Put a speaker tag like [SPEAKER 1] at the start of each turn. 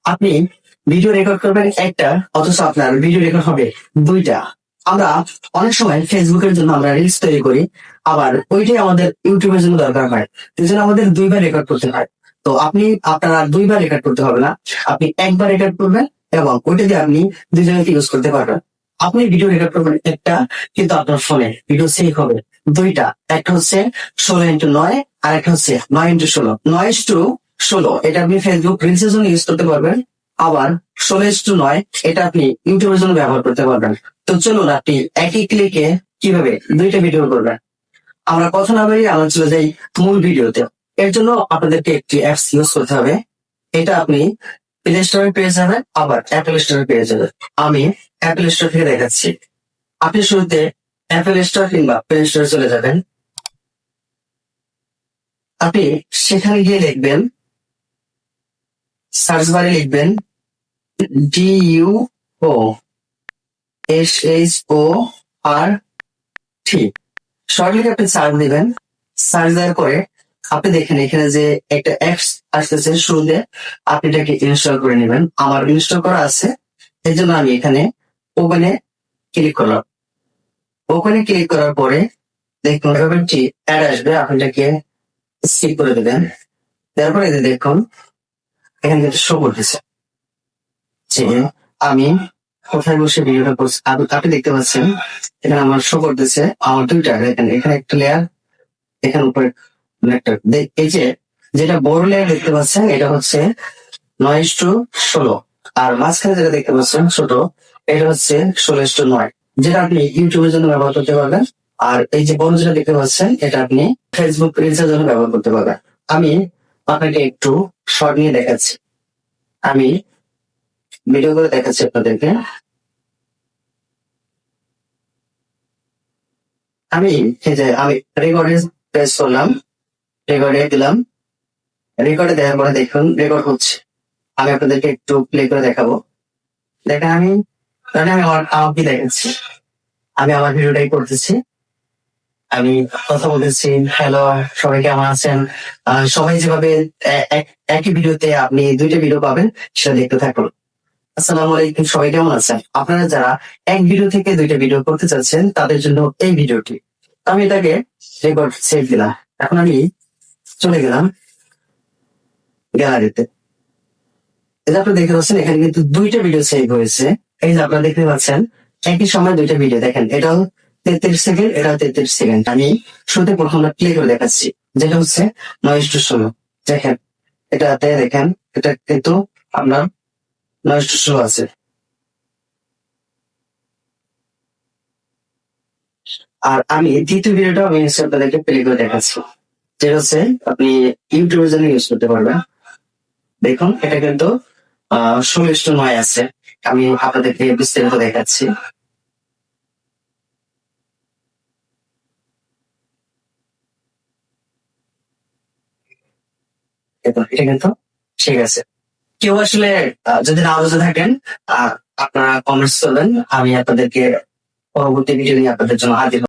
[SPEAKER 1] আপনি video record করবেন একটা, অথচ আপনার ভিডিও রেকর্ড হবে দুইটা। আমরা অনেক সময় ফেসবুকের জন্য আমরা রিলস তৈরি করি, আবার ওইটাই আমাদের ইউটিউবের জন্য দরকার হয়, এই জন্য আমাদের দুইবার রেকর্ড করতে হয়। তো আপনারা দুইবার রেকর্ড করতে হবে না, আপনি একবার রেকর্ড করবেন এবং ওইটা দিয়ে আপনি দুজনকে ইউজ করতে পারবেন। আপনি ভিডিও রেকর্ড করবেন একটা, কিন্তু আপনার ফোনে ভিডিও সেভ হবে দুইটা। একটা হচ্ছে 16:9, আর একটা হচ্ছে 9:16। 9:16 এটা আপনি ফেসবুক রিলস এর জন্য ইউজ করতে পারবেন, আবার 16:9 এটা আপনি ইউটিউবের জন্য ব্যবহার করতে পারবেন। তো চলুন আপনি একই ক্লিকে কিভাবে দুইটা ভিডিও করবেন। আমরা কথা না বাড়িয়ে আমরা চলে যাই মূল ভিডিওতে। এর জন্য আপনাদেরকে একটি অ্যাপস ইউজ করতে হবে। এটা আপনি প্লে স্টোরে পেয়ে যাবেন, আবার অ্যাপল স্টোরে পেয়ে যাবেন। আমি অ্যাপল স্টোর থেকে দেখাচ্ছি। আপনি শুরুতে অ্যাপল স্টোর কিংবা প্লে স্টোরে চলে যাবেন। আপনি সেখানে গিয়ে লিখবেন, সার্চ বারে লিখবেন DUOSHORT। শর্ট লিখে আপনি সার্চ দিবেন। সার্চ দেওয়ার পরে আপনি দেখেন এখানে যে একটা অ্যাপস আসতেছে শুরুতে, আপনি এটাকে ইনস্টল করে নেবেন। আমার ইনস্টল করা আছে, এই জন্য আমি এখানে ওপেনে ক্লিক করলাম। ওপেনে ক্লিক করার পরে দেখুন এভাবে একটি অ্যাড আসবে, আপনি এটাকে স্কিপ করে দেবেন। তারপরে দেখুন এখানে যেটা শো করতেছে যে আমি কোথায় বসে ভিডিওটা করছি। আপনি দেখতে পাচ্ছেন এখানে আমার শো করতেছে আমার দুইটা, এখানে একটা লেয়ার, এখানে উপরে একটা। এই যে যেটা বড় লেয়ার দেখতে পাচ্ছেন এটা হচ্ছে 9:16, আর মাঝখানে যেটা দেখতে পাচ্ছেন ছোট, এটা হচ্ছে 16:9, যেটা আপনি ইউটিউবের জন্য ব্যবহার করতে পারবেন। আর এই যে বড় যেটা দেখতে পাচ্ছেন এটা আপনি ফেসবুক রিলস এর জন্য ব্যবহার করতে পারবেন। আমি আপনাকে একটু শর্ট নিয়ে দেখাচ্ছি, আমি ভিডিও করে দেখাচ্ছি আপনাদেরকে। আমি আমি রেকর্ডে প্রেস করলাম, রেকর্ডে দিলাম। রেকর্ডে দেওয়ার পরে দেখুন রেকর্ড হচ্ছে। আমি আপনাদেরকে একটু প্লে করে দেখাবো। দেখেন আমি আমাকে দেখাচ্ছি, আমি আমার ভিডিওটাই করতেছি। আমি কথা বলতেছি, হ্যালো সবাই কেমন আছেন। সবাই যেভাবে একই ভিডিওতে আপনি দুইটা ভিডিও পাবেন সেটা দেখতে থাকুন। আসসালামু আলাইকুম, সবাই কেমন আছেন। আপনারা যারা এক ভিডিও থেকে দুইটা ভিডিও করতে চাচ্ছেন তাদের জন্য এই ভিডিওটি। আমি এটাকে রেকর্ড সেভ দিলাম। এখন আমি চলে গেলাম গ্যালারিতে। এই যে আপনি দেখতে পাচ্ছেন এখানে কিন্তু দুইটা ভিডিও সেভ হয়েছে। এই যে আপনারা দেখতে পাচ্ছেন একই সময় দুইটা ভিডিও, দেখেন এটাও 33 সেকেন্ড, এটাও 33 সেকেন্ড। আমি শুরুতে প্রথমটা প্লে করে দেখাচ্ছি, যেটা হচ্ছে 9:16। দেখেন এটাতে, দেখেন এটা কিন্তু আপনার 9:16 আছে। আর আমি দ্বিতীয় ভিডিওটা আমি আপনাদেরকে প্লে করে দেখাচ্ছি, যেটা হচ্ছে আপনি ইউটিউবের জন্য ইউজ করতে পারবেন। দেখুন এটা কিন্তু 16:9 আছে। আমি আপনাদেরকে বিস্তারিত দেখাচ্ছি। এটা কিন্তু ঠিক আছে। কেউ আসলে যদি না বুঝে থাকেন আপনারা কমেন্টস করবেন, আমি আপনাদেরকে পরবর্তী ভিডিও নিয়ে আপনাদের জন্য হাজির হব।